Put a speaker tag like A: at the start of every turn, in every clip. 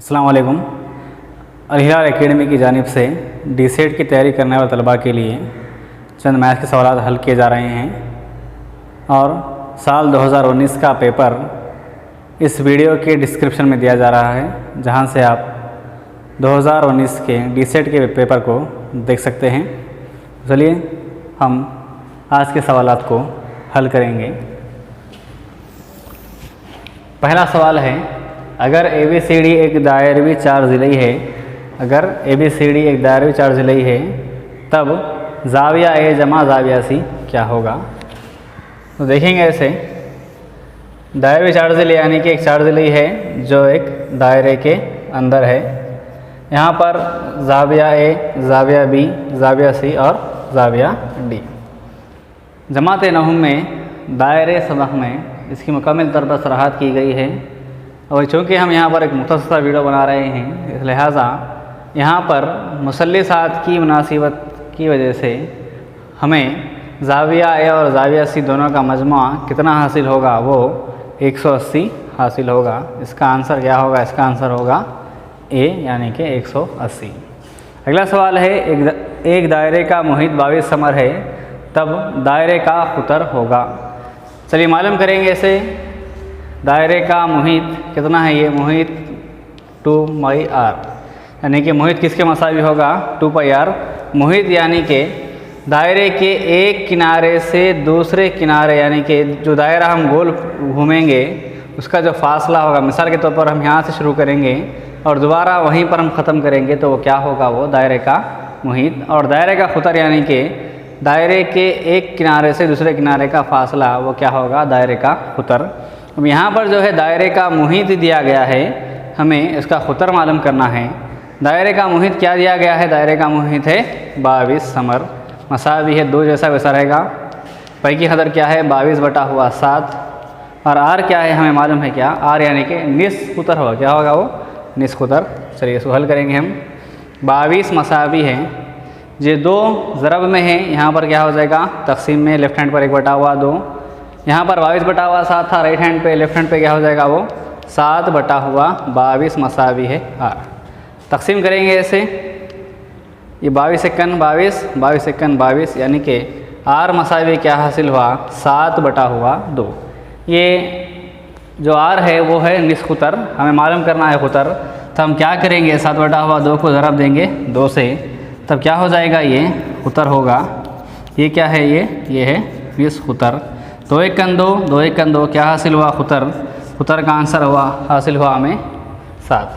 A: अस्सलाम वालेकुम। अल हिलाल एकेडमी की जानिब से डीसेट की तैयारी करने वाले तलबा के लिए चंद मैथ के सवाल हल किए जा रहे हैं और साल 2019 का पेपर इस वीडियो के डिस्क्रिप्शन में दिया जा रहा है, जहां से आप 2019 के डीसेट के पेपर को देख सकते हैं। चलिए हम आज के सवालात को हल करेंगे। पहला सवाल है, अगर ABCD एक दायरवी चार ज़िलई है, अगर ABCD एक दायरवी चार ज़िलई है, तब ज़ाविया A जमा ज़ाविया C क्या होगा। तो देखेंगे ऐसे, दायरवी चार ज़िलई यानी कि एक चार ज़िलई है जो एक दायरे के अंदर है। यहाँ पर ज़ाविया A, ज़ाविया B, ज़ाविया C और ज़ाविया D। जमात नहुम में दायरे सबक में इसकी मुकम्मल तौर पर सराहत की गई है, और चूँकि हम यहाँ पर एक मुख्तसर वीडियो बना रहे हैं, इस लिहाजा यहाँ पर मुसल्लिसात की मुनासिबत की वजह से हमें ज़ाविया ए और ज़ाविया सी दोनों का मजमुआ कितना हासिल होगा, वो 180 हासिल होगा। इसका आंसर क्या होगा? इसका आंसर होगा ए यानी कि 180। अगला सवाल है, एक दायरे का मुहित 22 समर है, तब दायरे का खुतर होगा। चलिए मालूम करेंगे इसे। दायरे का मुहित कितना है? ये मुहित 2πr, यानी कि मुहित किसके मसावी होगा? 2πr। मुहित यानी कि दायरे के एक किनारे से दूसरे किनारे, यानी कि जो दायरा हम गोल घूमेंगे उसका जो फासला होगा, मिसाल के तौर पर हम यहाँ से शुरू करेंगे और दोबारा वहीं पर हम ख़त्म करेंगे, तो वो क्या होगा? वो दायरे का मुहित। और दायरे का खुतर यानी कि दायरे के एक किनारे से दूसरे किनारे का फासला, वो क्या होगा? दायरे का खुतर। अब यहाँ पर जो है दायरे का मुहित दिया गया है, हमें इसका खुतर मालूम करना है। दायरे का मुहित क्या दिया गया है? दायरे का मुहित है 22 समर, मसावी है 2 जैसा वैसा रहेगा। पै की कदर क्या है? 22/7। और आर क्या है? हमें मालूम है क्या? आर यानी कि निस्फ खुतर होगा। क्या होगा वो? निस्फ खुतर। चलिए इसको हल करेंगे हम। 22 मसावी है, ये 2 ज़रब में है, यहाँ पर क्या हो जाएगा? तकसीम में लेफ्ट हैंड पर 1/2। यहाँ पर 22/7 था, राइट हैंड पे, लेफ्ट हैंड पे क्या हो जाएगा? वो 7/22 मसावी है आर। तकसीम करेंगे ऐसे, ये 22 एकन 22, 22 एकन 22, यानी कि आर मसावी क्या हासिल हुआ? 7/2। ये जो आर है वो है निस्फ खुतर, हमें मालूम करना है खुतर। तो हम क्या करेंगे? 7/2 को ज़रब देंगे 2 से, तब क्या हो जाएगा? ये खुतर होगा। ये क्या है? ये है निस्फ खुतर। 2 एकन 2, 2 एकन 2 क्या हासिल हुआ? खुतर। खुतर का आंसर हुआ, हासिल हुआ हमें 7।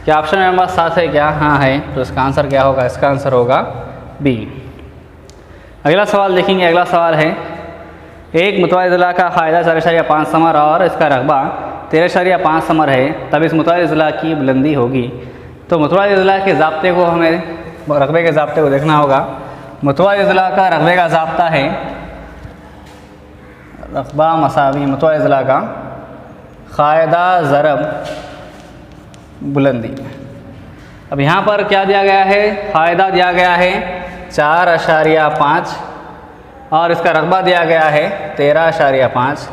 A: क्या ऑप्शन में हमारे पास 7 है क्या? हाँ है। तो इसका आंसर क्या होगा? इसका आंसर होगा बी। अगला सवाल देखेंगे। अगला सवाल है, एक मुतवाज़िला का फ़ायदा 4.5 समर और इसका रकबा 13.5 समर है, तब इस मुतवाज़िला की बुलंदी होगी। तो मुतवाज़िला के ज़ाब्ते को हमें, रकबे के ज़ाब्ते को देखना होगा। मुतवाज़िला का रकबे का ज़ाब्ता है रकबा मसावी मुतवाज़िला का क़ायदा ज़रब बुलंदी। अब यहाँ पर क्या दिया गया है? फ़ायदा दिया गया है 4.5 और इसका रकबा दिया गया है 13.5।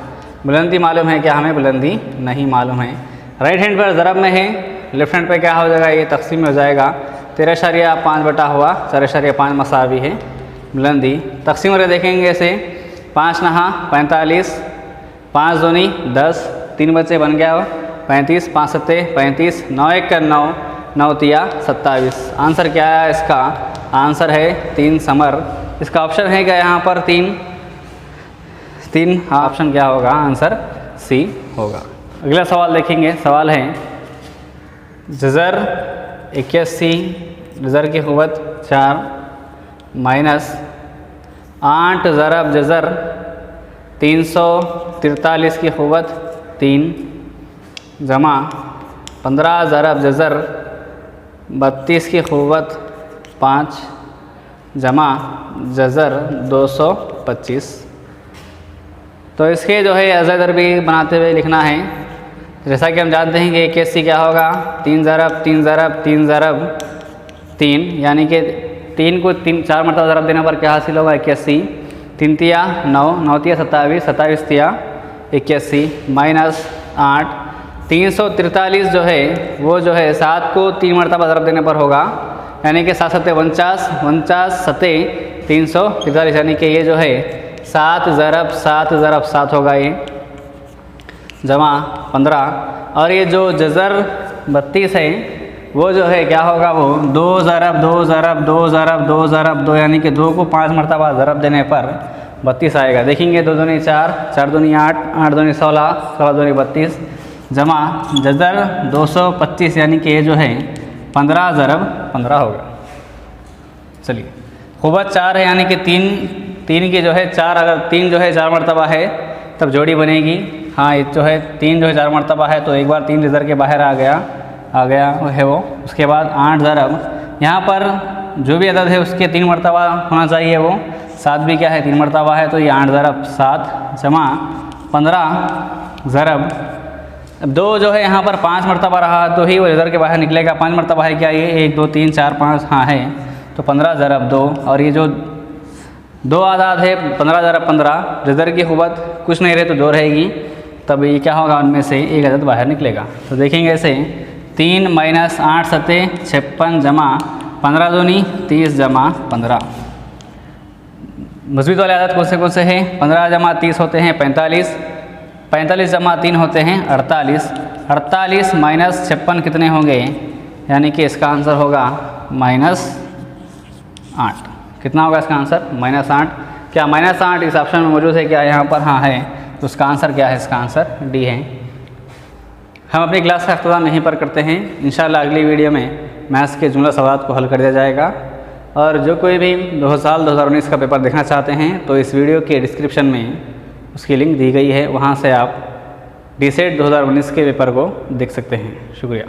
A: बुलंदी मालूम है क्या? हमें बुलंदी नहीं मालूम है। राइट हैंड पर ज़रब में है, लेफ्ट हैंड पर क्या हो जाएगा? ये तकसीम में हो जाएगा। 13.5 4.5 मसावी है बुलंदी। तकसीम करके देखेंगे इसे। 5 नहा 45, 5 दूनी 10, 3 बच्चे बन गया 35, 5 सत्ते 35, 9 एक 9, 9 तिया 27। आंसर क्या है इसका? आंसर है 3 समर। इसका ऑप्शन है क्या यहाँ पर? 3। हाँ, ऑप्शन क्या होगा? आंसर सी होगा। अगला सवाल देखेंगे। सवाल है, जज़र 81, जज़र की क़ुव्वत 4 माइनस 8 ज़रब जज़र 343 की क़ुव्वत 3 जमा 15 ज़रब जज़र 32 की क़ुव्वत 5 जमा जज़र 225। तो इसके जो है अज़र भी बनाते हुए लिखना है। जैसा कि हम जानते हैं कि 81 क्या होगा? 3 ज़रब 3 ज़रब 3 ज़रब 3, यानी कि 3 को 4 मरतबा ज़रब देने पर क्या हासिल होगा? 81। 3 तिया 9, 9 तिया 27, 27 तिया 81 माइनस 8, 343 जो है वो जो है 7 को 3 मरतबा ज़रब देने पर होगा, यानी कि 7 सत्ते 49, 49 सत्ते 343, यानी कि ये जो है 7 ज़रब 7 होगा, ये जमा 15। और ये जो जज़र 32 है वो जो है क्या होगा, वो 2 ज़रब 2 ज़रब 2 ज़रब 2 ज़रब 2, यानी कि 2 को 5 मरतबा ज़रब देने पर 32 आएगा। देखेंगे 2 दूनी 4, 4 दूनी 8, 8 दूनी 16, 16 दूनी 32, जमा जज़र 225, यानी कि ये जो है 15 ज़रब 15 होगा। चलिए ख़ुबत 4 है, यानी कि 3 की जो है 4, अगर 3 जो है 4 मरतबा है तब जोड़ी बनेगी। हाँ, ये जो है 3 जो है 4 मरतबा है तो एक बार 3 जज़र के बाहर आ गया है वो। उसके बाद 8 ज़रब, यहाँ पर जो भी अदद है उसके 3 मरतबा होना चाहिए, वो 7 भी क्या है 3 मरतबा है, तो ये 8 ज़रब 7 जमा 15 ज़रब। अब 2 जो है यहाँ पर 5 मरतबा रहा तो ही वो जज़र के बाहर निकलेगा। 5 मरतबा है क्या, ये 1 2 3 4 5, हाँ है, तो 15 ज़रब 2। और ये जो 2 आदाद है 15 ज़रब 15, जज़र की ख़ुबत कुछ नहीं रहे तो 2 रहेगी, तब ये क्या होगा, उनमें से एक अदद बाहर निकलेगा। तो देखेंगे ऐसे 3 माइनस 8 सत्ते 56 जमा 15 दूनी 30 जमा 15। मज़बूत वाले आदत कौन से हैं, 15 जमा 30 होते हैं 45, 45 जमा 3 होते हैं 48, 48 माइनस 56 कितने होंगे, यानी कि इसका आंसर होगा -8। कितना होगा इसका आंसर, -8। क्या -8 इस ऑप्शन में मौजूद है क्या, यहाँ पर हाँ है, तो उसका आंसर क्या है, इसका आंसर डी है। हम अपनी क्लास का अख्ताम यहीं पर करते हैं। इंशाअल्लाह अगली वीडियो में मैथ्स के जुमला सवाल को हल कर दिया जाएगा। और जो कोई भी 2019 का पेपर देखना चाहते हैं तो इस वीडियो के डिस्क्रिप्शन में उसकी लिंक दी गई है, वहाँ से आप DSET 2019 के पेपर को देख सकते हैं। शुक्रिया।